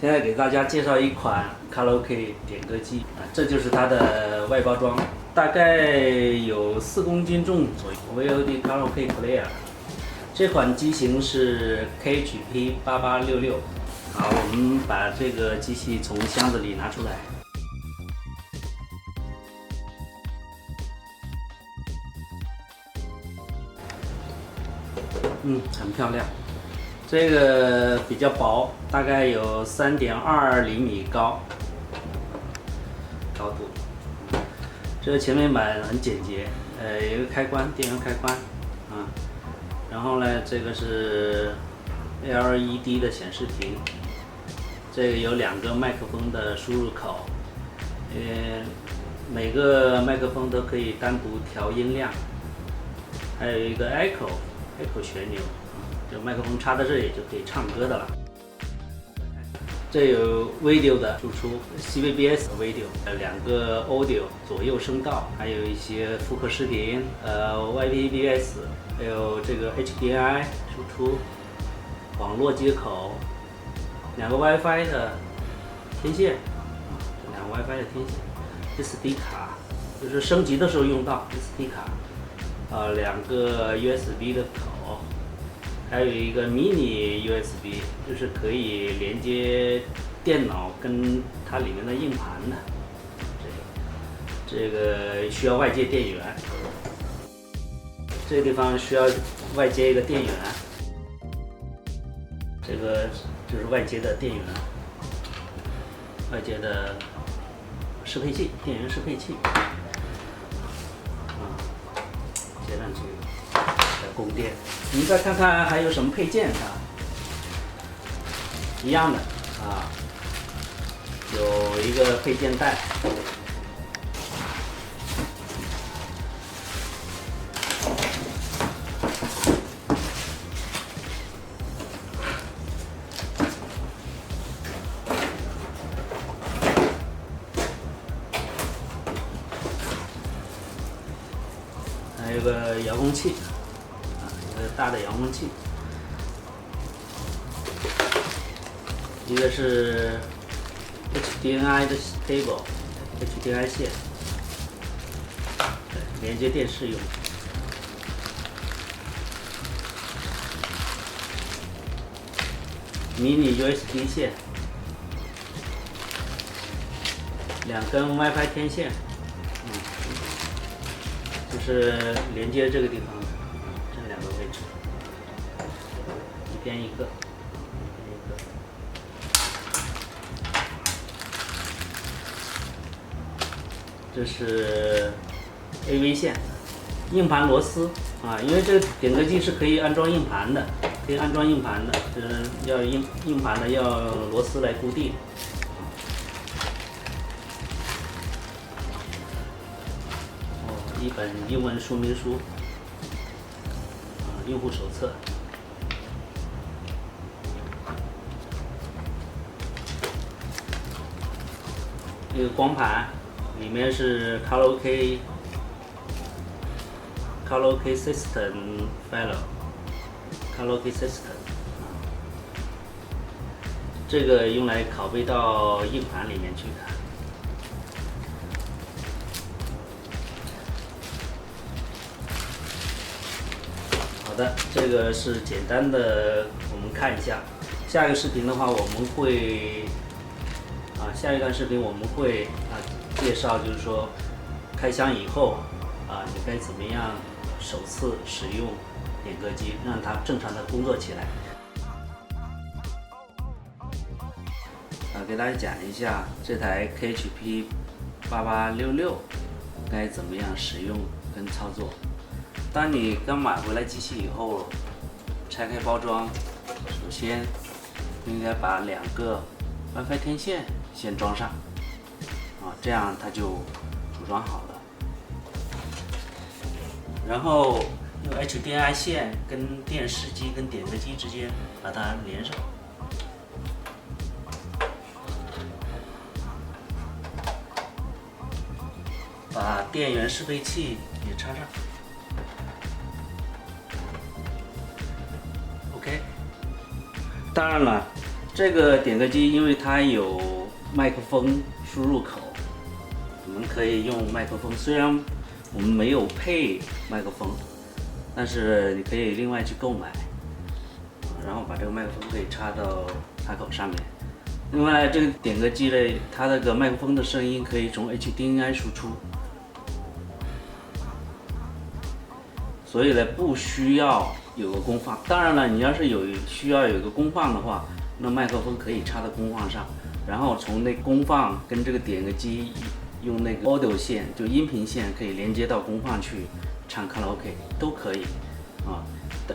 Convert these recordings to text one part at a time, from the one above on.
现在给大家介绍一款卡拉 OK 点歌机啊，这就是它的外包装，大概有4公斤重左右。VOD 卡拉 OK Player， 这款机型是 KHP8866。好，我们把这个机器从箱子里拿出来。很漂亮。这个比较薄，大概有3.2厘米高度。这个前面板很简洁，有一个开关，电源开关啊。然后呢，这个是 LED 的显示屏，这个有2个麦克风的输入口，每个麦克风都可以单独调音量，还有一个 Echo 旋钮。这麦克风插在这里就可以唱歌的了。这有 Video 的输出 ，CVBS Video， 2个 Audio 左右声道，还有一些复刻视频，YPBS， 还有这个 HDMI 输出，网络接口，2个 WiFi 的天线，2个 WiFi 的天线 ，SD 卡，就是升级的时候用到 SD 卡，2个 USB 的口。还有一个 mini USB， 就是可以连接电脑跟它里面的硬盘的。这个需要外接电源，这个地方需要外接一个电源，这个就是外接的电源，外接的适配器，电源适配器，接上去。供电，我们再看看还有什么配件啊？一样的啊，有一个配件袋，还有个遥控器。大的遥控器，一个是 HDMI 的 cable，HDMI 线，连接电视用。mini USB 线，2根 WiFi 天线，就是连接这个地方。一边一个，这是 AV 线，硬盘螺丝啊，因为这个点歌机是可以安装硬盘的，就是要硬盘的要螺丝来固定。一本英文说明书，用户手册。一个光盘，里面是卡拉 OK System File， 卡拉 OK System， 这个用来拷贝到硬盘里面去的。好的，这个是简单的，我们看一下。下一个视频的话，我们会。下一段视频我们会介绍，就是说开箱以后你该怎么样首次使用点歌机，让它正常的工作起来。给大家讲一下这台 KHP8866该怎么样使用跟操作。当你刚买回来机器以后，拆开包装，首先应该把2个 WiFi 天线先装上，这样它就组装好了。然后用 HDMI 线跟电视机跟点歌机之间把它连上。把电源适配器也插上。OK。当然了，这个点歌机因为它有麦克风输入口，我们可以用麦克风。虽然我们没有配麦克风，但是你可以另外去购买，然后把这个麦克风可以插到插口上面。另外，这个点歌机呢，它那个麦克风的声音可以从 HDMI 输出，所以呢不需要有个功放。当然了，你要是需要有一个功放的话，那麦克风可以插到功放上，然后从那功放跟这个点歌机用那个 audio 线，就音频线可以连接到功放去唱卡拉 OK 都可以啊，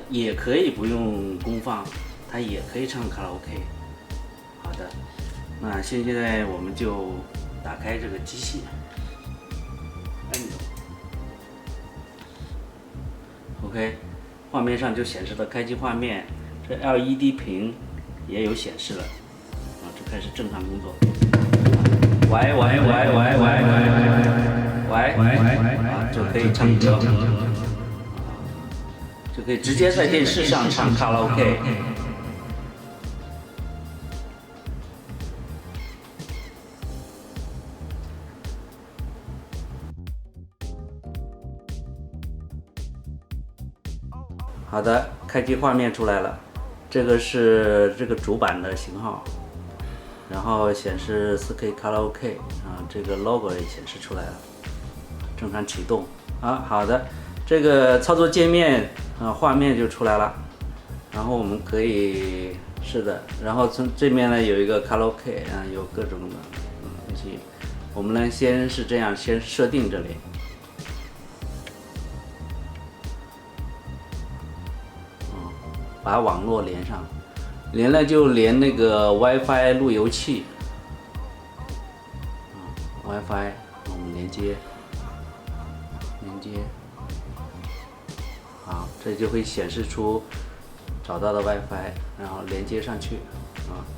也可以不用功放，它也可以唱卡拉 OK。好的，那现在我们就打开这个机器，按钮 OK， 画面上就显示了开机画面，这 LED 屏也有显示了，啊，就开始正常工作。喂，啊，就可以唱歌，就可以直接在电视上唱卡拉 OK。好的，开机画面出来了，这个是这个主板的型号，然后显示 4K 卡拉 OK 啊，这个 logo 也显示出来了，正常启动啊。好的，这个操作界面啊，画面就出来了，然后我们可以是的，然后从这面呢有一个卡拉 OK 啊，有各种的东西，我们呢先是这样，先设定这里。把网络连上，连了就连那个 WiFi 路由器，WiFi 我们连接，好，这就会显示出找到的 WiFi， 然后连接上去，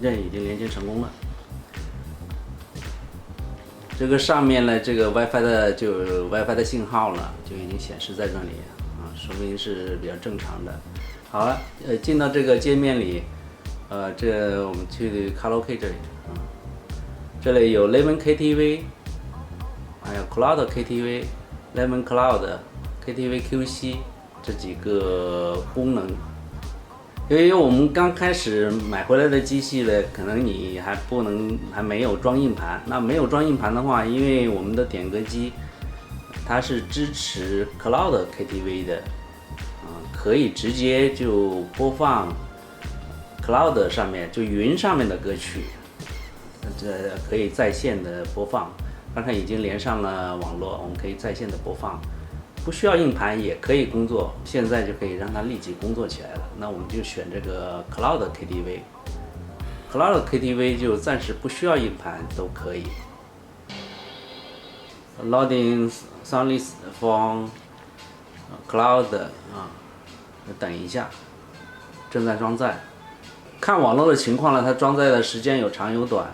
任已经连接成功了。这个上面呢，这个 WiFi 的信号呢，就已经显示在这里说明是比较正常的。好了，进到这个界面里，这我们去卡拉 OK 这里，这里有 Lemon KTV， 还有 Cloud KTV、Lemon Cloud、KTV QC 这几个功能。由于我们刚开始买回来的机器呢，可能你还没有装硬盘。那没有装硬盘的话，因为我们的点歌机它是支持 Cloud KTV 的。可以直接就播放 Cloud 上面就云上面的歌曲，这可以在线的播放。刚才已经连上了网络，我们可以在线的播放，不需要硬盘也可以工作。现在就可以让它立即工作起来了。那我们就选这个 Cloud KTV，Cloud KTV 就暂时不需要硬盘都可以。Loading song list from Cloud 等一下，正在装载。看网络的情况呢，它装载的时间有长有短。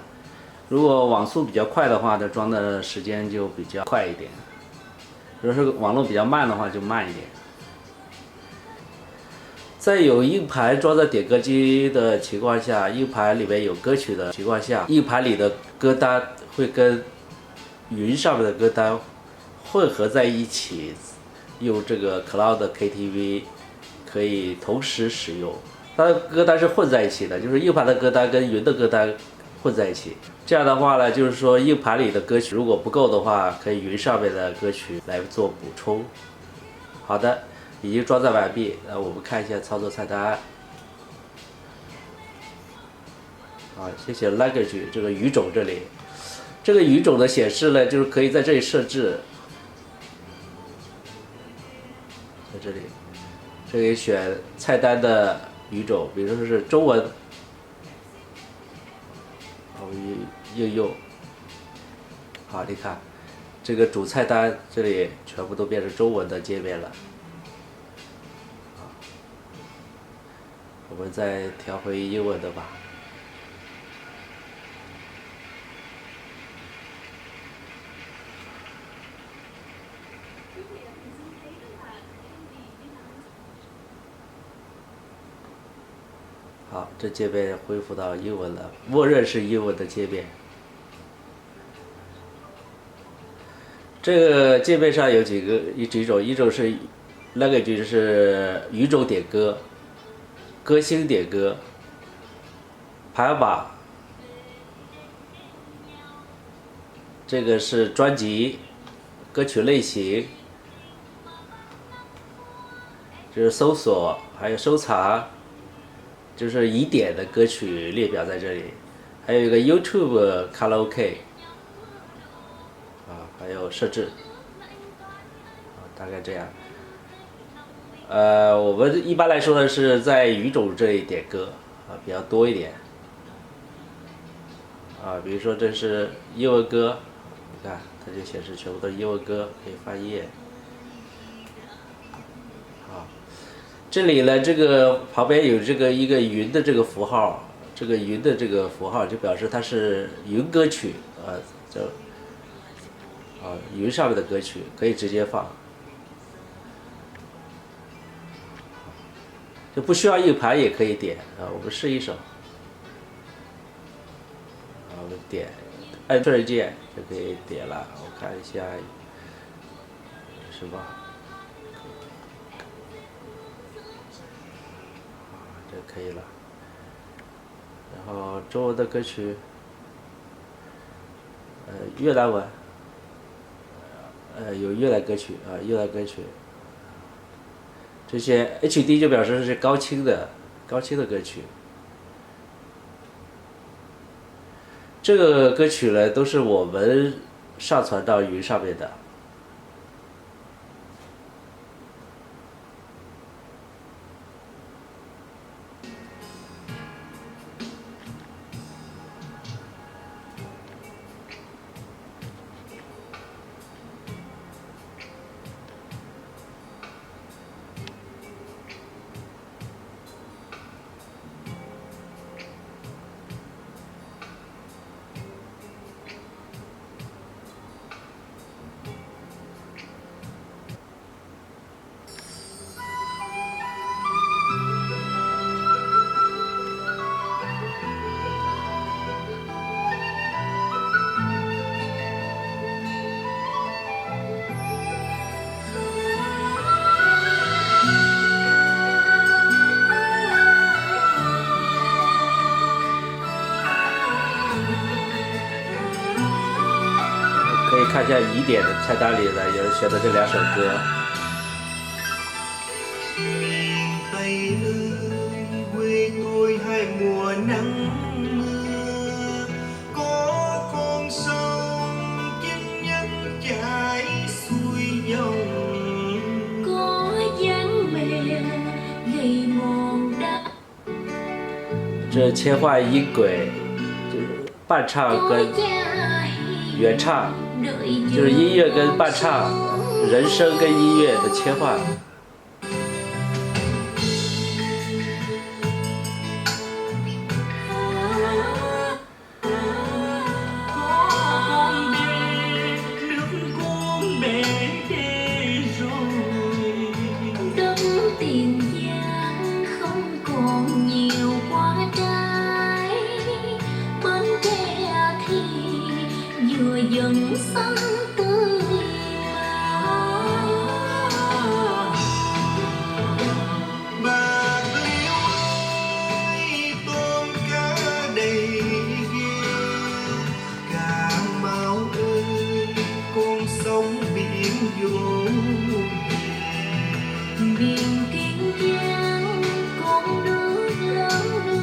如果网速比较快的话，它装的时间就比较快一点；如果是网络比较慢的话，就慢一点。在有硬盘装在点歌机的情况下，硬盘里面有歌曲的情况下，硬盘里的歌单会跟云上面的歌单混合在一起，用这个 Cloud KTV。可以同时使用，它的歌单是混在一起的，就是硬盘的歌单跟云的歌单混在一起。这样的话呢，就是说硬盘里的歌曲如果不够的话，可以云上面的歌曲来做补充。好的，已经装载完毕。我们看一下操作菜单。好，谢谢 language 这个语种这里，这个语种的显示呢，就是可以在这里设置，在这里。这里选菜单的语种，比如说是中文，右，好，你看这个主菜单这里全部都变成中文的界面了。我们再调回英文的吧。好，这界面恢复到英文了，默认是英文的界面。这个界面上有几种，一种是language是语种点歌、歌星点歌、排行榜，这个是专辑、歌曲类型，就是搜索，还有收藏，就是已点的歌曲列表在这里，还有一个 YouTube 卡拉 OK。还有设置，大概这样。我们一般来说呢是在语种这里点歌比较多一点。比如说这是英文歌，你看它就显示全部都是英文歌，可以翻页。这里呢，这个旁边有这个一个云的这个符号，这个云的这个符号就表示它是云歌曲云上面的歌曲可以直接放，就不需要硬盘也可以点我们试一首，我们点按确认键就可以点了。我看一下什么，这可以了。然后中文的歌曲，越南文。有越南歌曲越南歌曲，这些 HD 就表示是高清的歌曲。这个歌曲呢，都是我们上传到云上面的。可以看一下已点的菜单里呢，有人选的这2首歌。这切换音轨，就是伴唱跟原唱。就是音乐跟伴唱，人声跟音乐的切换。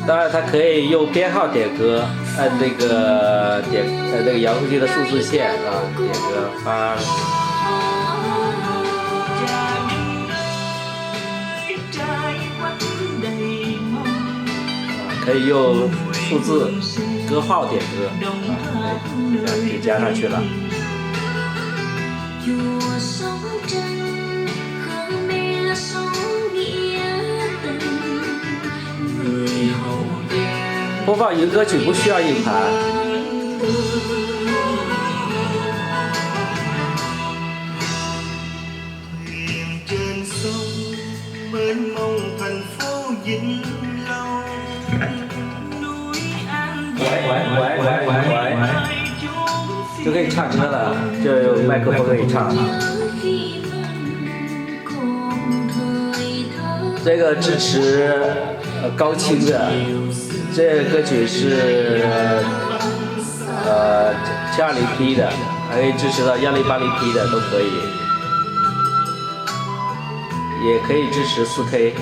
当然，它可以用编号点歌，按那个遥控器的数字线点歌发。可以用数字歌号点歌这样就加上去了。播放云歌曲不需要硬盘。mênh mông thành phố Vĩnh Long 就可以唱歌了，就有麦克风可以唱。这个支持高清的，这个歌曲是720P 的，还可以支持到1080P 的都可以，也可以支持4K。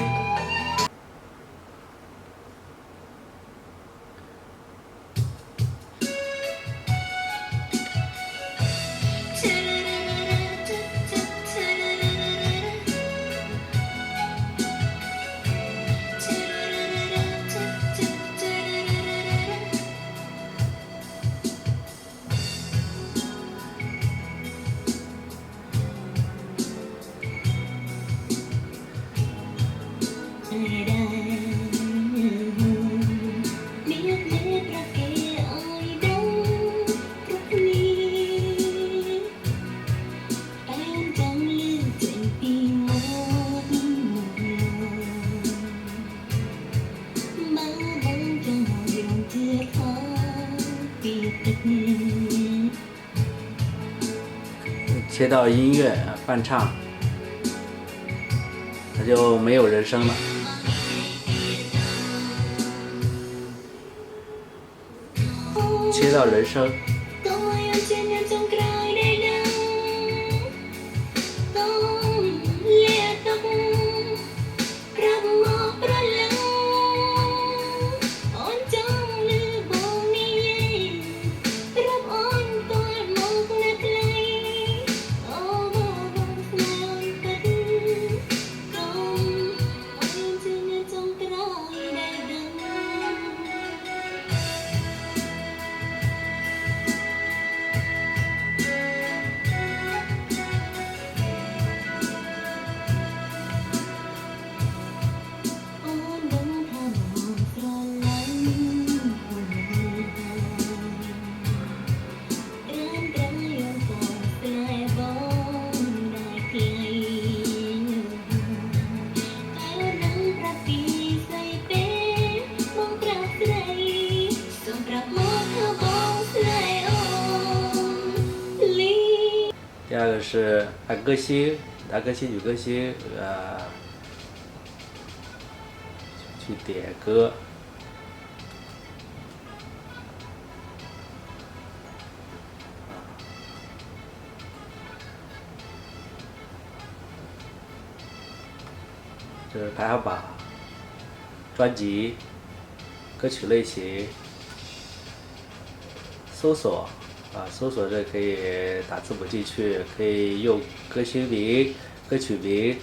切到音乐伴唱，它就没有人声了。切到人声。第二个是男歌星、女歌星，去点歌。这是排行榜、专辑、歌曲类型、搜索。搜索这可以打字母进去，可以用歌星名、歌曲名，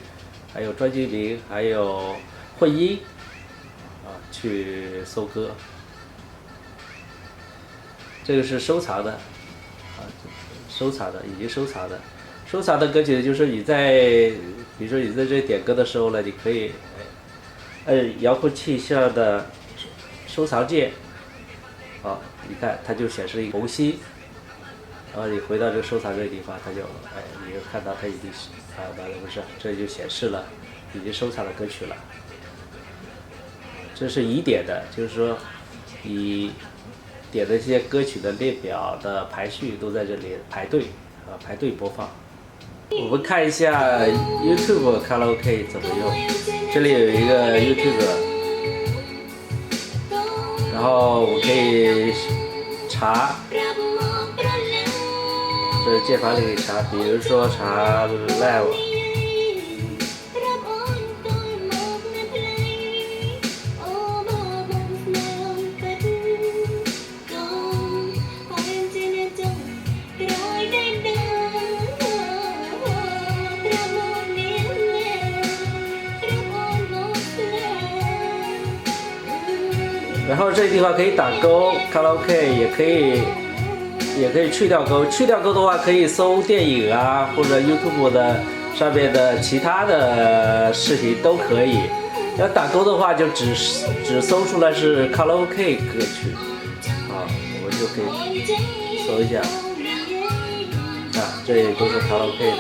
还有专辑名，还有混音去搜歌。这个是收藏的收藏的，已经收藏的。收藏的歌曲就是你在，比如说你在这点歌的时候呢，你可以按遥控器下的收藏键，你看它就显示一个红心。然后你回到这个收藏这个地方，它就你就看到它已经完了，不是，这就显示了已经收藏的歌曲了。这是已点的，就是说你点的这些歌曲的列表的排序都在这里排队排队播放。我们看一下 YouTube 卡拉 OK 怎么用。这里有一个 YouTube， 然后我可以查。这是键盘里可以查，比如说查 Live， 然后这个地方可以打勾，卡拉 OK 也可以去掉勾，去掉勾的话可以搜电影或者 YouTube 的上面的其他的视频都可以。要打勾的话就只搜出来是卡拉 OK 歌曲，我们就可以搜一下，这里都是卡拉 OK 的。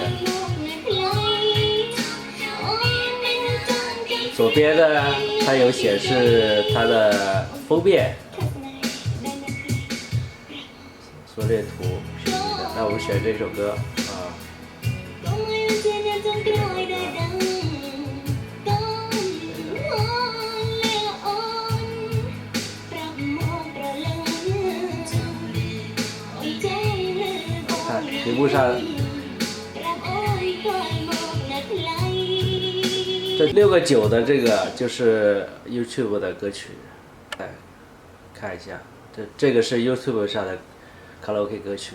左边的它有显示它的封面，缩略图是你的。那我们选这首歌啊。看屏幕上。这6个9的这个就是 YouTube 的歌曲，看一下，这个是 YouTube 上的卡拉 OK 歌曲。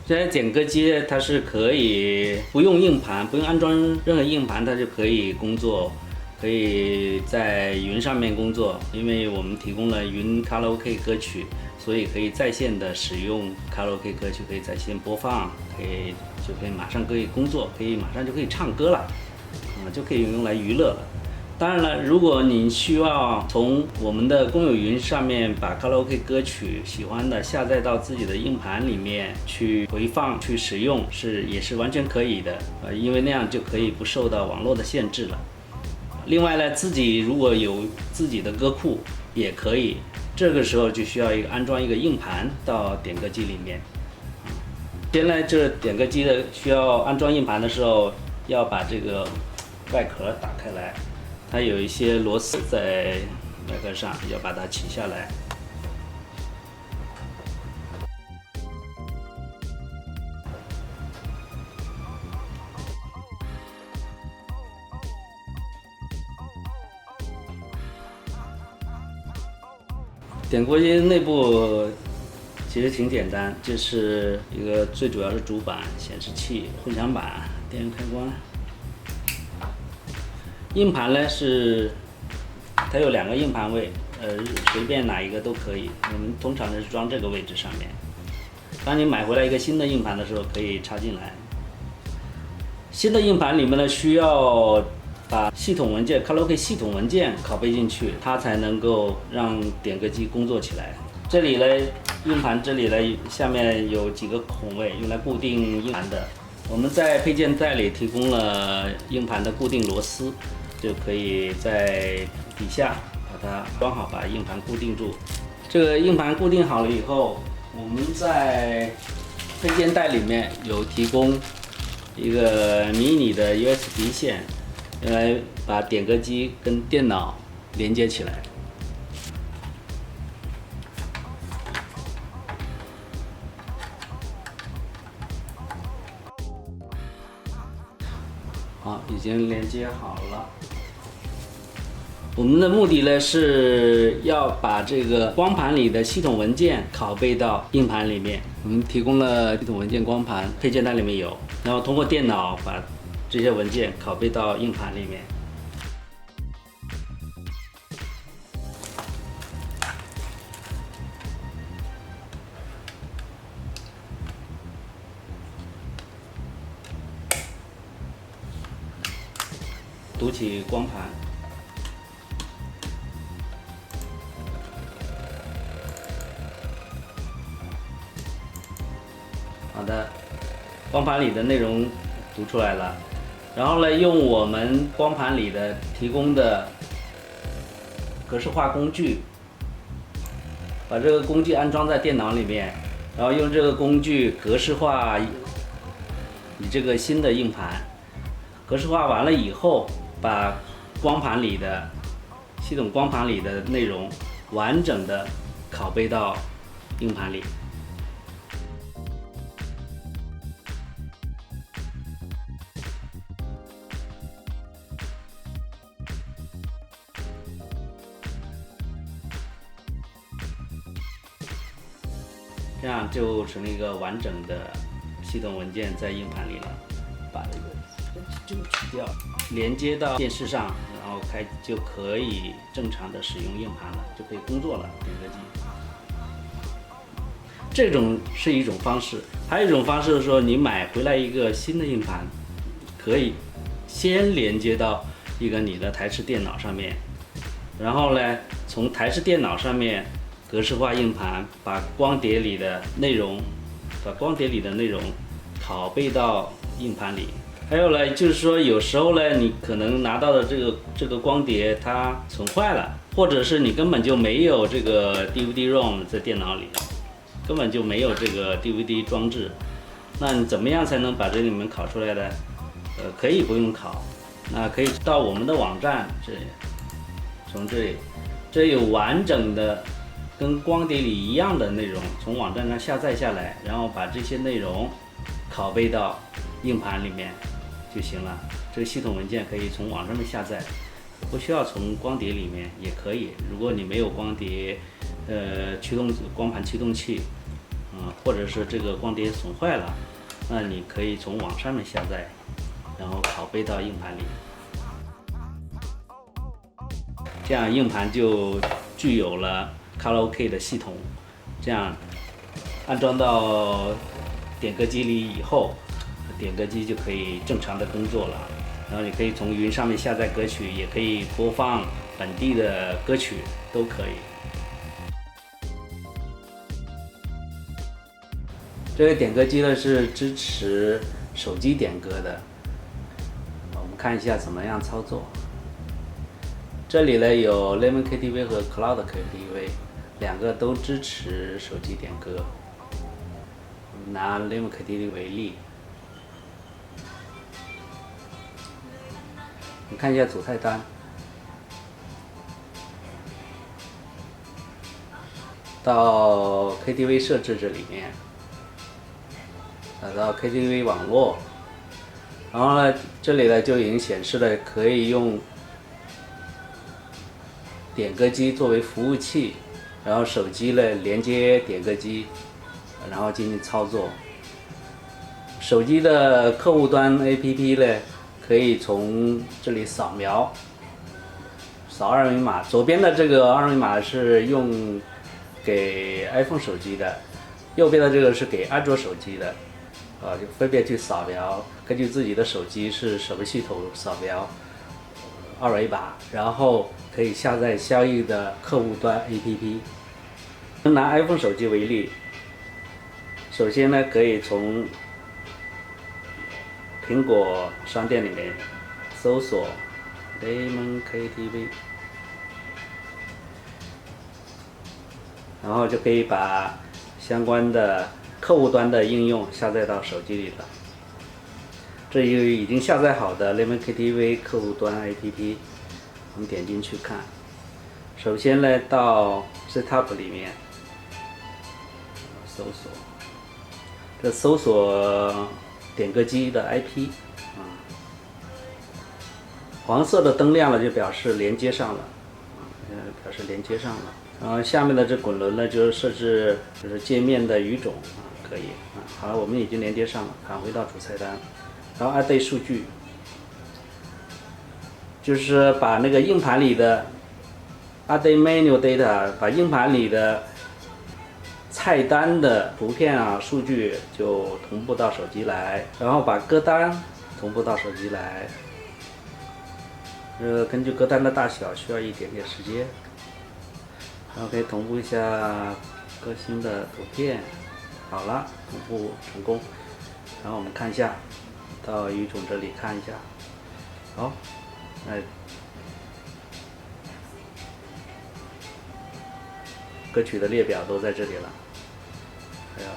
这台点歌机它是可以不用硬盘，不用安装任何硬盘，它就可以工作，可以在云上面工作。因为我们提供了云卡拉 OK 歌曲，所以可以在线的使用卡拉 OK 歌曲，可以在线播放，可以马上可以工作，马上就可以唱歌了，就可以用来娱乐了。当然了，如果你需要从我们的公有云上面把卡拉 OK 歌曲喜欢的下载到自己的硬盘里面去回放、去使用，也是完全可以的。因为那样就可以不受到网络的限制了。另外呢，自己如果有自己的歌库也可以，这个时候就需要安装一个硬盘到点歌机里面。现在这点歌机的需要安装硬盘的时候，要把这个外壳打开来。它有一些螺丝在外壳上，要把它取下来。点歌机内部其实挺简单，就是一个最主要是主板、显示器、混响板、电源开关。硬盘呢它有2个硬盘位，随便哪一个都可以。我们通常是装这个位置上面。当你买回来一个新的硬盘的时候，可以插进来。新的硬盘里面呢，需要把系统文件、卡拉 OK 系统文件拷贝进去，它才能够让点歌机工作起来。这里呢，硬盘这里呢，下面有几个孔位用来固定硬盘的。我们在配件袋里提供了硬盘的固定螺丝。就可以在底下把它装好，把硬盘固定住。这个硬盘固定好了以后，我们在配件袋里面有提供一个迷你的 USB 线，用来把点歌机跟电脑连接起来。好，已经连接好了。我们的目的呢是要把这个光盘里的系统文件拷贝到硬盘里面。我们提供了系统文件光盘，配件袋里面有，然后通过电脑把这些文件拷贝到硬盘里面。读取光盘。好的，光盘里的内容读出来了。然后呢，用我们光盘里的提供的格式化工具，把这个工具安装在电脑里面，然后用这个工具格式化你这个新的硬盘。格式化完了以后，把光盘里的系统光盘里的内容完整的拷贝到硬盘里。这样就成了一个完整的系统文件在硬盘里了。把这个取掉，连接到电视上，然后就可以正常的使用硬盘了，就可以工作了。点歌机，这种是一种方式。还有一种方式是说，你买回来一个新的硬盘，可以先连接到一个你的台式电脑上面，然后呢，从台式电脑上面格式化硬盘，把光碟里的内容拷贝到硬盘里。还有呢，就是说有时候呢，你可能拿到的这个光碟它损坏了，或者是你根本就没有这个 DVD-ROM 在电脑里，根本就没有这个 DVD 装置。那你怎么样才能把这里面拷出来呢？可以不用拷，那可以到我们的网站这里，从这里有完整的跟光碟里一样的内容，从网站上下载下来，然后把这些内容拷贝到硬盘里面就行了。这个系统文件可以从网上面下载，不需要从光碟里面也可以。如果你没有光碟，光盘驱动器，或者是这个光碟损坏了，那你可以从网上面下载，然后拷贝到硬盘里。这样硬盘就具有了卡拉 OK 的系统。这样安装到点歌机里以后，点歌机就可以正常的工作了。然后你可以从云上面下载歌曲，也可以播放本地的歌曲，都可以。这个点歌机呢是支持手机点歌的，我们看一下怎么样操作。这里呢有 Lemon KTV 和 Cloud KTV， 两个都支持手机点歌。我们拿 Lemon KTV 为例，你看一下主菜单，到 KTV 设置这里面，打到 KTV 网络，然后呢，这里呢就已经显示了可以用点歌机作为服务器，然后手机呢连接点歌机，然后进行操作。手机的客户端 APP 呢，可以从这里扫二维码，左边的这个二维码是用给 iPhone 手机的，右边的这个是给安卓手机的，就分别去扫描，根据自己的手机是什么系统扫描二维码，然后可以下载相应的客户端 APP。拿 iPhone 手机为例，首先呢可以从苹果商店里面搜索 Lemon KTV， 然后就可以把相关的客户端的应用下载到手机里了。这有已经下载好的 Lemon KTV 客户端 APP， 我们点进去看。首先呢，到 Setup 里面搜索，这搜索点歌机的 IP， 黄色的灯亮了就表示连接上了，然后下面的这滚轮呢，就是设置界面的语种可以好了，我们已经连接上了，返回到主菜单，然后 Update 数据，就是把那个硬盘里的 Update Menu Data， 把硬盘里的菜单的图片数据就同步到手机来，然后把歌单同步到手机来。根据歌单的大小需要一点点时间，然后可以同步一下歌星的图片。好了，同步成功。然后我们看一下，到于总这里看一下。好，歌曲的列表都在这里了，还有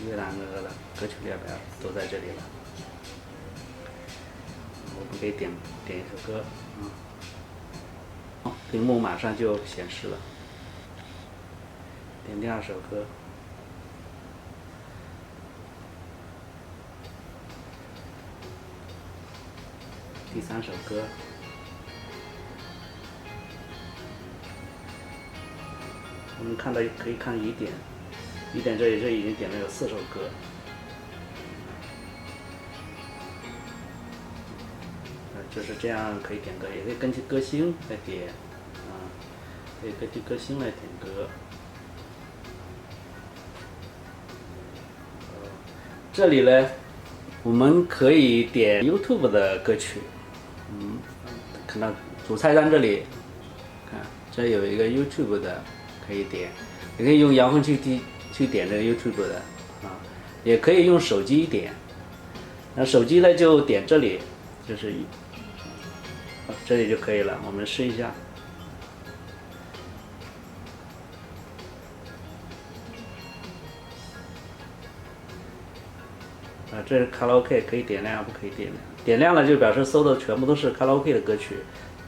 越南歌的歌曲列表都在这里了。我们可以点一首歌，屏幕马上就显示了。点第二首歌。第三首歌，我们可以看雨点，雨点这已经点了有4首歌，就是这样可以点歌，也可以根据歌星来点，可以根据歌星来点歌。这里呢，我们可以点 YouTube 的歌曲。看到主菜单这里，看这有一个 YouTube 的可以点，也可以用遥控器去点这个 YouTube 的也可以用手机点。那手机呢就点这里，就是这里就可以了。我们试一下。这是卡拉 OK， 可以点亮，不可以点亮。点亮了就表示搜的全部都是卡拉 OK 的歌曲，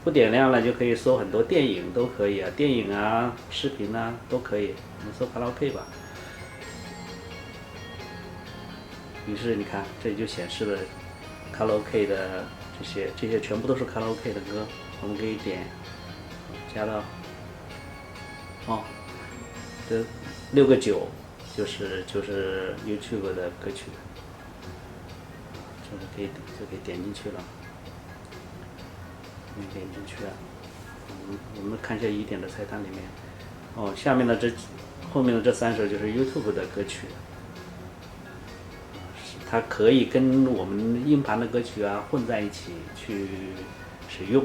不点亮了就可以搜很多电影都可以啊，电影啊、视频啊都可以。我们搜卡拉 OK 吧。于是你看，这里就显示了卡拉 OK 的这些全部都是卡拉 OK 的歌，我们可以点加到这6个9就是 YouTube 的歌曲。就可以点进去了，点进去了。我们看一下雨点的菜单里面，下面的后面的这3首就是 YouTube 的歌曲，它可以跟我们硬盘的歌曲混在一起去使用。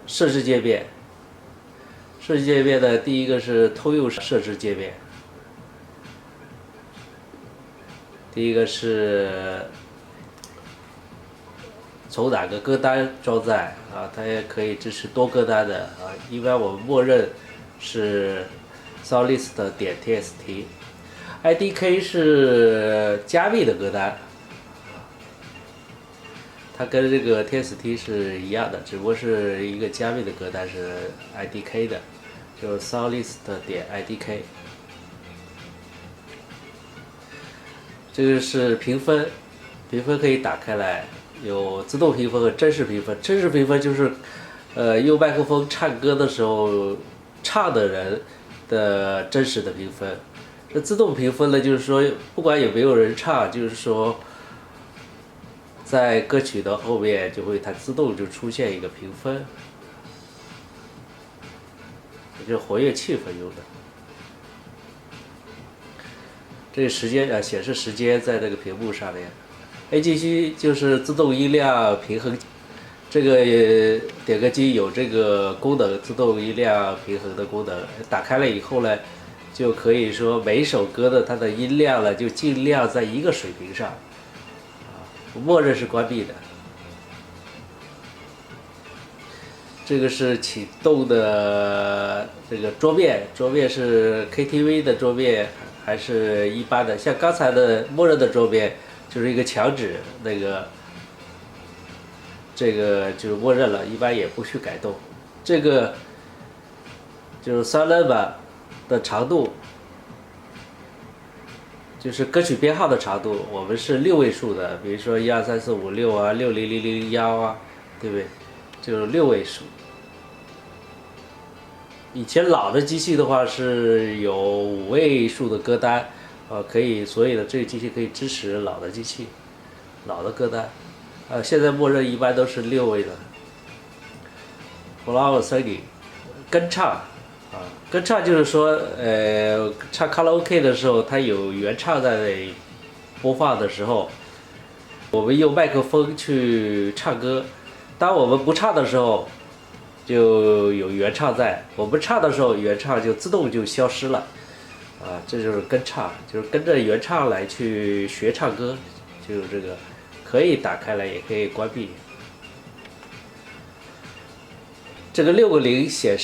设置界面，设置界面的第一个是通用设置界面，第一个是从哪个歌单装载它也可以支持多歌单的一般我们默认是 Solist 点 txt，IDK 是加密的歌单。它跟这个 TXT 是一样的，只不过是一个加密的歌单是 IDK 的，就是 Solist 点 IDK。这个是评分，评分可以打开来，有自动评分和真实评分。真实评分就是用麦克风唱歌的时候唱的人的真实的评分。这自动评分呢，就是说不管有没有人唱，就是说在歌曲的后面它自动就出现一个评分，也就是活跃气氛用的。这个时间显示时间在这个屏幕上面。AGC 就是自动音量平衡，这个点歌机有这个功能，自动音量平衡的功能。打开了以后呢，就可以说每一首歌的它的音量呢就尽量在一个水平上。默认是关闭的。这个是启动的这个桌面，桌面是 KTV 的桌面还是一般的？像刚才的默认的桌面就是一个墙纸，这个就是默认了，一般也不去改动。这个就是3人版的长度。就是歌曲编号的长度，我们是6位数的，比如说1、2、3、4、5、6啊，60001对不对？就是6位数。以前老的机器的话是有5位数的歌单，可以，所以呢，这个机器可以支持老的机器，老的歌单。现在默认一般都是6位的。Flower singing， 跟唱。跟唱就是说，唱卡拉 OK 的时候，它有原唱在播放的时候，我们用麦克风去唱歌。当我们不唱的时候，就有原唱在；我们唱的时候，原唱就自动就消失了。这就是跟唱，就是跟着原唱来去学唱歌，就是这个，可以打开来，也可以关闭。这个6个0显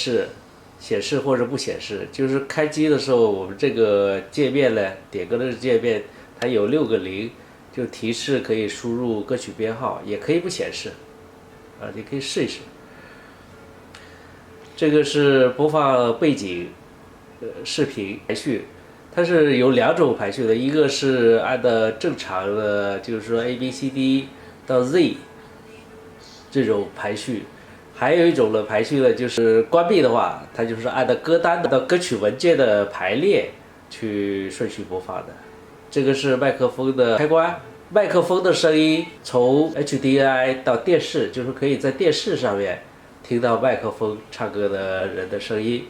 示或者不显示，就是开机的时候，我们这个界面呢，点歌的界面它有6个0，就提示可以输入歌曲编号，也可以不显示。你可以试一试。这个是播放背景视频排序，它是有2种排序的，一个是按的正常的，就是说 ABCD 到 Z 这种排序，还有一种的排序呢，就是关闭的话，它就是按照歌单到歌曲文件的排列去顺序播放的。这个是麦克风的开关。麦克风的声音从 HDMI 到电视，就是可以在电视上面听到麦克风唱歌的人的声音。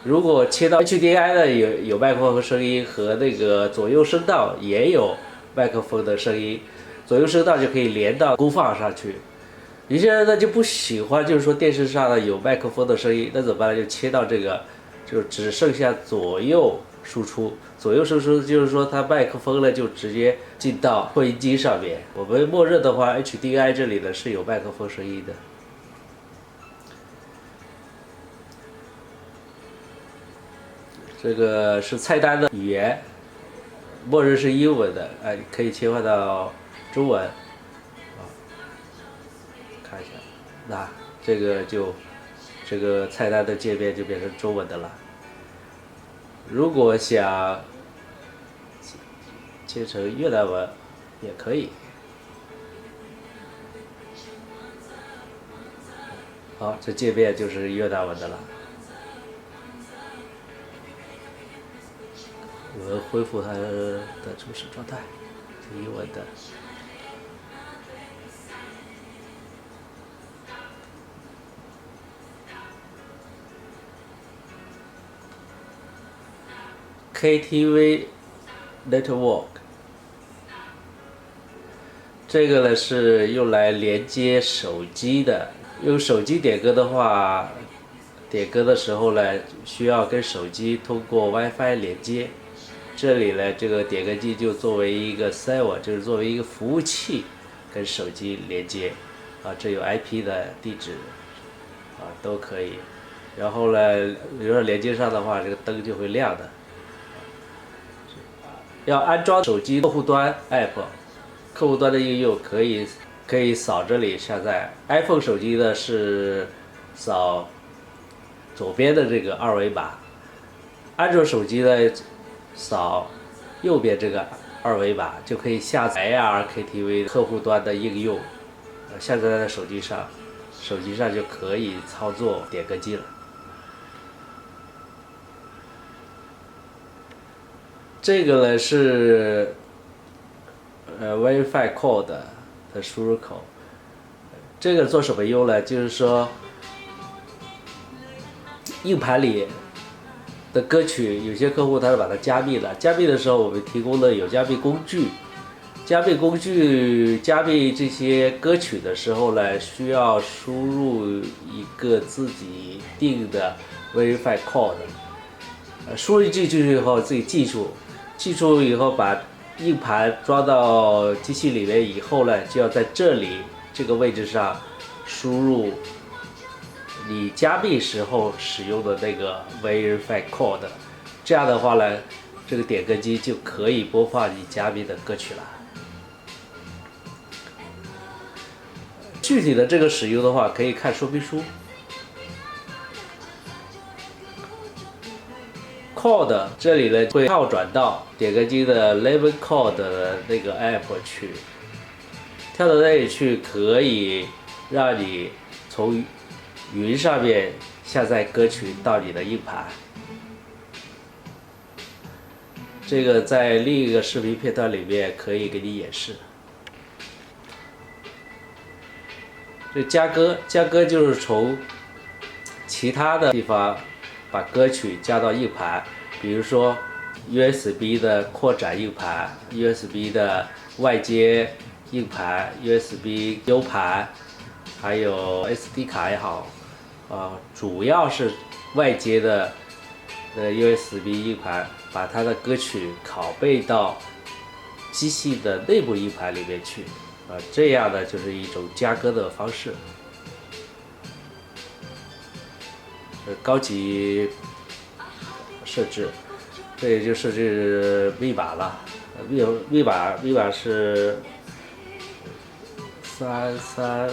如果切到 HDMI 的有麦克风声音，和那个左右声道也有麦克风的声音，左右声道就可以连到功放上去。有些人呢就不喜欢，就是说电视上的有麦克风的声音，那怎么办呢？就切到这个，就只剩下左右输出。左右输出就是说它麦克风呢就直接进到扩音机上面。我们默认的话 HDMI 这里呢是有麦克风声音的。这个是菜单的语言，默认是英文的，可以切换到中文。看一下，那这个菜单的界面就变成中文的了。如果想切成越南文也可以。好，这界面就是越南文的了。我们恢复它的初始状态，是英文的。KTV Network， 这个呢是用来连接手机的。用手机点歌的话，点歌的时候呢，需要跟手机通过 WiFi 连接。这里呢，这个点歌机就作为一个 server， 就是作为一个服务器，跟手机连接。这有 IP 的地址，都可以。然后呢，比如说连接上的话，这个灯就会亮的。要安装手机客户端 App， 客户端的应用可以扫这里下载。iPhone 手机呢是扫左边的这个2维码，安卓手机呢扫右边这个2维码就可以下载 ARKTV 客户端的应用，下载在手机上就可以操作点歌机了。这个呢是Wi-Fi code 的输入口，这个做什么用呢？就是说硬盘里的歌曲，有些客户他是把它加密了，加密的时候我们提供的有加密工具，加密这些歌曲的时候呢，需要输入一个自己定的 Wi-Fi code， 输入进去以后自己记住以后，把硬盘装到机器里面以后呢，就要在这里这个位置上输入你加密时候使用的那个 Wi-Fi code， 这样的话呢，这个点歌机就可以播放你加密的歌曲了。具体的这个使用的话，可以看说明书。code 这里呢会跳转到点歌机的 Level Code 的那个 App 去，跳到那里去可以让你从云上面下载歌曲到你的硬盘。这个在另一个视频片段里面可以给你演示。这加歌就是从其他的地方把歌曲加到硬盘，比如说 USB 的扩展硬盘、USB 的外接硬盘、USB U 盘，还有 SD 卡也好，主要是外接的USB 硬盘，把它的歌曲拷贝到机器的内部硬盘里面去，这样的就是一种加歌的方式。高级设置，这也就设置密码了，密码是3308。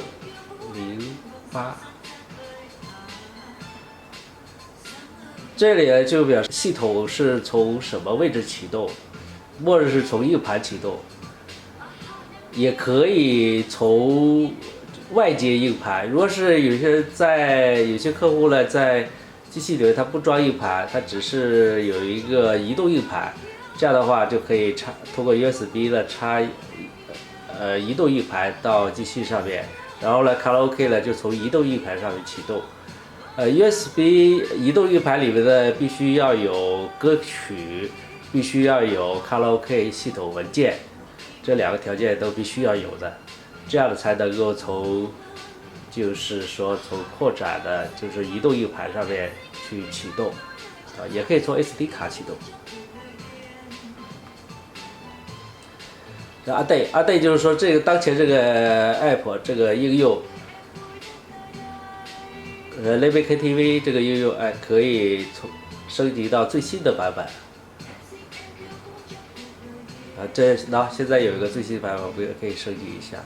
这里呢就表示系统是从什么位置启动，默认是从硬盘启动，也可以从外接硬盘。如果是有些客户呢，在机器里他不装硬盘，他只是有一个移动硬盘，这样的话就可以通过 USB 的插移动硬盘到机器上面，然后呢卡拉 OK 呢就从移动硬盘上面启动。USB 移动硬盘里面的必须要有歌曲，必须要有卡拉 OK 系统文件，这2个条件都必须要有的，这样才能够从扩展的，就是移动硬盘上面去启动，也可以从 SD 卡启动。阿呆就是说这个当前这个 app 这个应用。Live KTV 这个应用可以升级到最新的版本。现在有一个最新版本，我们也可以升级一下。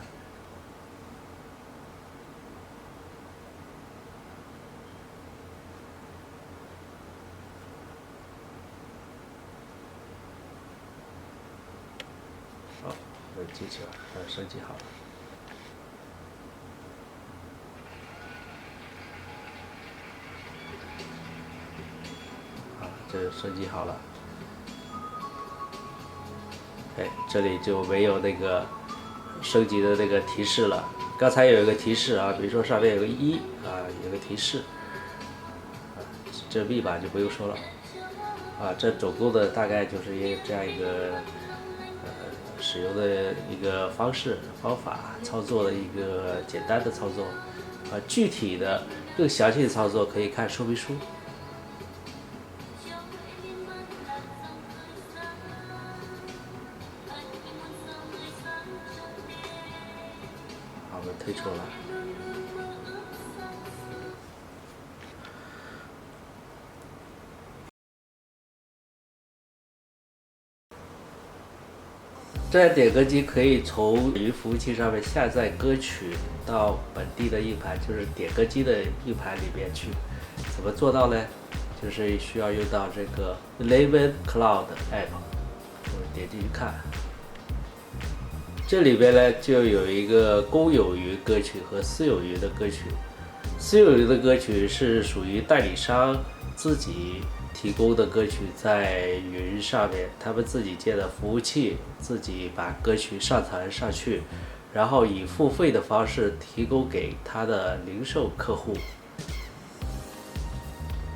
好，我进去了，升级好了。这升级好了，这里就没有那个升级的那个提示了。刚才有一个提示啊，比如说上面有个1有个提示，这密码就不用说了这总共的大概就是这样一个使用的一个方法，操作的一个简单的操作具体的更详细的操作可以看说明书。我们退出了。这点歌机可以从云服务器上面下载歌曲到本地的硬盘，就是点歌机的硬盘里面去。怎么做到呢？就是需要用到这个 Live Cloud App， 我们点进去看。这里边呢就有一个公有云歌曲和私有云的歌曲。私有云的歌曲是属于代理商自己提供的歌曲，在云上面他们自己建的服务器，自己把歌曲上传上去，然后以付费的方式提供给他的零售客户。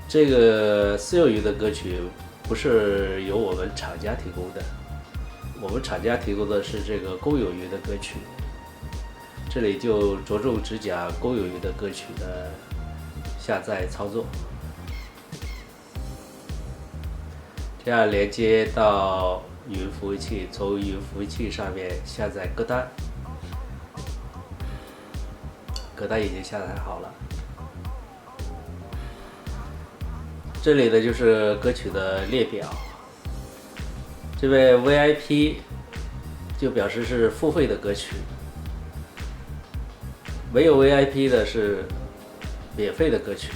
这个私有云的歌曲不是由我们厂家提供的，我们厂家提供的是这个公有云的歌曲。这里就着重只讲公有云的歌曲的下载操作。这样连接到云服务器，从云服务器上面下载歌单，歌单已经下载好了。这里的就是歌曲的列表，这位 VIP 就表示是付费的歌曲，没有 VIP 的是免费的歌曲。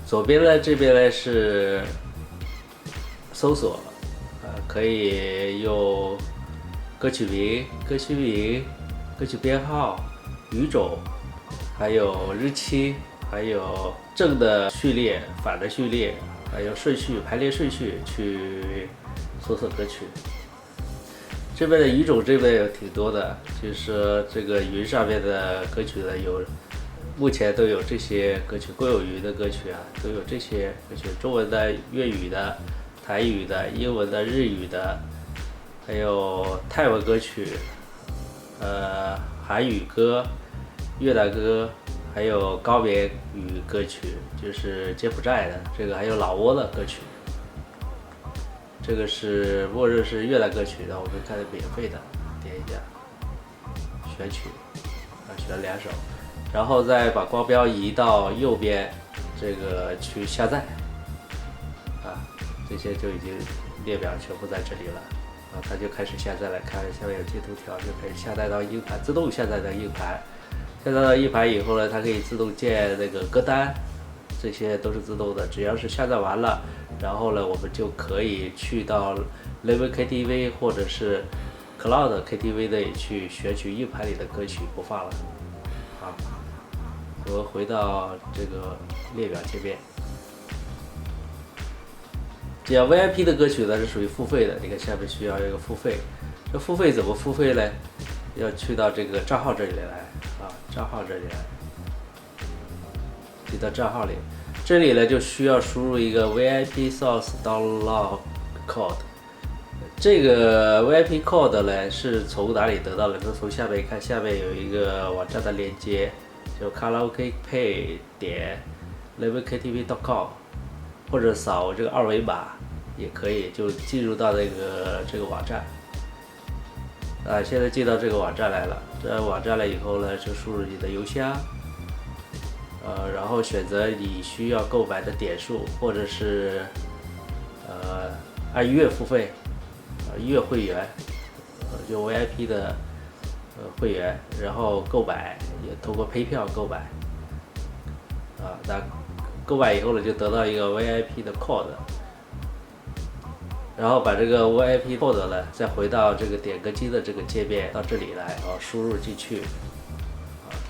左边呢，这边呢是搜索，可以用歌曲名、歌曲编号、语种，还有日期，还有正的序列、反的序列，还有顺序、排列顺序去搜索歌曲。这边的语种这边有挺多的，就是说这个云上面的歌曲呢，有目前都有这些歌曲，国有语的歌曲啊，都有这些歌曲，中文的、粤语的、台语的、英文的、日语的，还有泰文歌曲，韩语歌、越南歌，还有高棉语歌曲，就是柬埔寨的这个，还有老挝的歌曲。这个是末日是越南歌曲的，我们看免费的，点一下，选曲，选2首。然后再把光标移到右边，这个去下载，这些就已经列表全部在这里了，它就开始下载了。看下面有截图条，就可以下载到硬盘，自动下载到硬盘。下载到硬盘以后呢，它可以自动建那个歌单，这些都是自动的。只要是下载完了，然后呢，我们就可以去到 Live KTV 或者是 Cloud KTV 的去选取硬盘里的歌曲播放了。我回到这个列表界面，这样 VIP 的歌曲呢是属于付费的。你看下面需要一个付费，这付费怎么付费呢？要去到这个账号这里来账号这里来，去到账号里，这里呢就需要输入一个 VIP Source Download Code。这个 VIP Code 呢是从哪里得到的？就从下面看，下面有一个网站的链接。就卡拉 OK Pay 点 livektv.com， 或者扫这个2维码也可以，就进入到这个网站。现在进到这个网站来了。这网站了以后呢，就输入你的邮箱，然后选择你需要购买的点数，或者是按月付费，月会员，就 VIP 的。会员，然后购买也通过PayPal购买，那购买以后呢，就得到一个 VIP 的 code， 然后把这个 VIP code 呢，再回到这个点歌机的这个界面，到这里来，输入进去，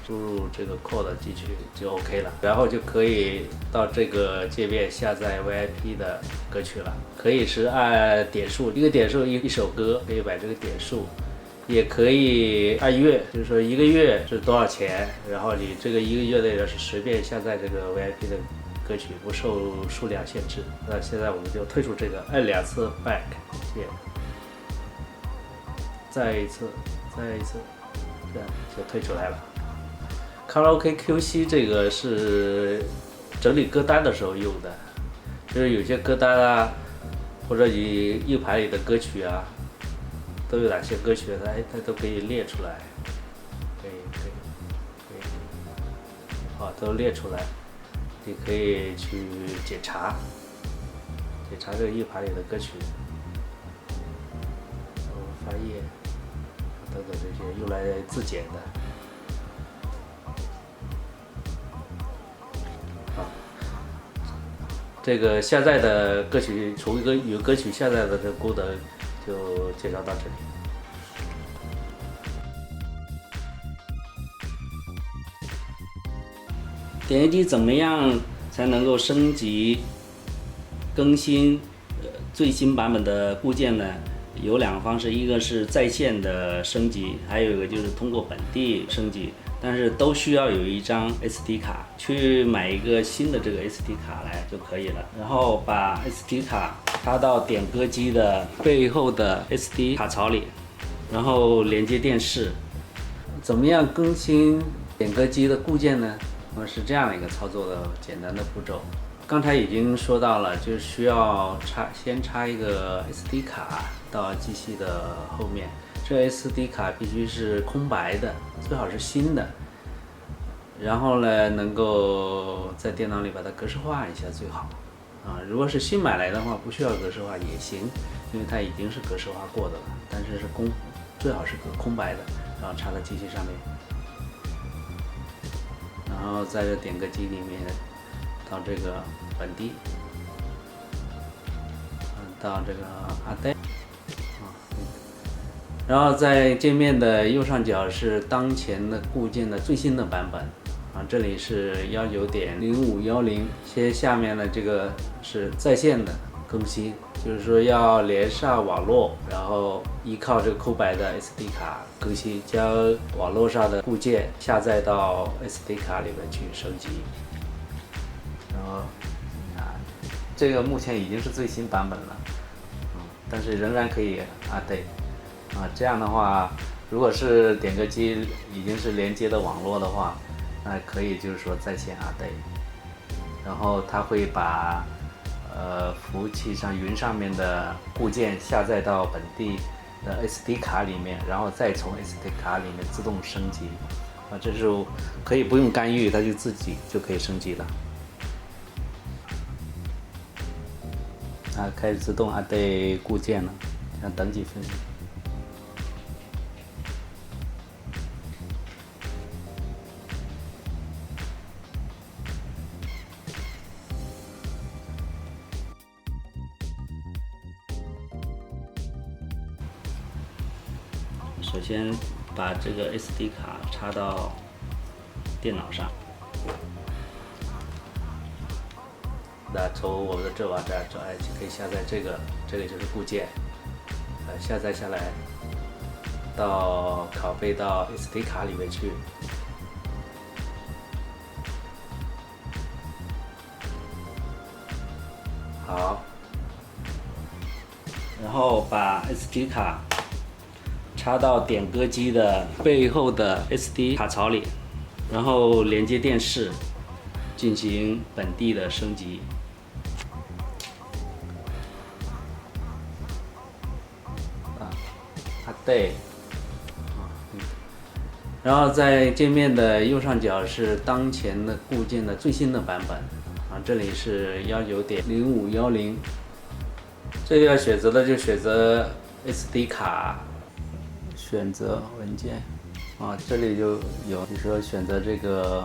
输入这个 code 进去就 OK 了，然后就可以到这个界面下载 VIP 的歌曲了。可以是按点数，一个点数一首歌，可以买这个点数。也可以按月，就是说1个月是多少钱，然后你这个1个月内呢是随便下载这个 VIP 的歌曲，不受数量限制。那现在我们就退出这个，按2次 Back 键，再一次，这样就退出来了。卡拉 OK QC 这个是整理歌单的时候用的，就是有些歌单啊，或者你硬盘里的歌曲啊。都有哪些歌曲？它都可以列出来，可以，都列出来，你可以去检查这个硬盘里的歌曲，翻页等等这些用来自检的。这个下载的歌曲，从一个有歌曲下载的这个功能就介绍到这里。点阅机怎么样才能够升级更新最新版本的固件呢？有2个方式，一个是在线的升级，还有一个就是通过本地升级。但是都需要有一张 SD 卡，去买一个新的这个 SD 卡来就可以了。然后把 SD 卡插到点歌机的背后的 SD 卡槽里，然后连接电视。怎么样更新点歌机的固件呢？是这样的一个操作的简单的步骤。刚才已经说到了，就需要先插一个 SD 卡到机器的后面。这 SD 卡必须是空白的，最好是新的。然后呢，能够在电脑里把它格式化一下最好。如果是新买来的话，不需要格式化也行，因为它已经是格式化过的了。但是最好是空白的，然后插到机器上面。然后在这点歌机里面，到这个本地，到这个阿呆。然后在界面的右上角是当前的固件的最新的版本，这里是19.0510，下面的这个是在线的更新，就是说要连上网络，然后依靠这个空白的 SD 卡更新，将网络上的固件下载到 SD 卡里面去升级。然后这个目前已经是最新版本了，但是仍然可以update。这样的话，如果是点歌机已经是连接的网络的话，那可以就是说在线update，然后它会把服务器上云上面的固件下载到本地的 SD 卡里面，然后再从 SD 卡里面自动升级。这是可以不用干预，它就自己就可以升级了。开始自动update固件了，想等几分钟。首先把这个 SD 卡插到电脑上，那从我们的这网站就可以下载这个就是固件，下载下来到拷贝到 SD 卡里面去。好，然后把 SD 卡插到点歌机的背后的 SD 卡槽里，然后连接电视，进行本地的升级。对，然后在界面的右上角是当前的固件的最新的版本这里是19.0510，这个要选择的就选择 SD 卡，选择文件这里就有，比如说选择这个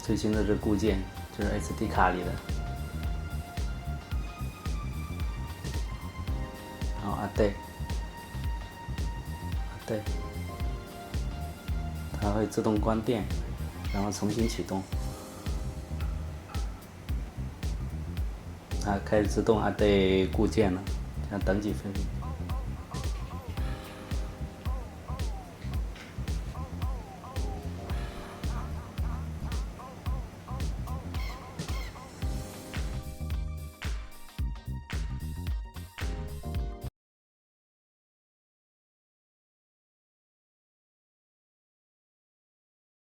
最新的这固件，就是 SD 卡里的，然后对，它会自动关电，然后重新启动。开始自动update固件了，想等几分钟。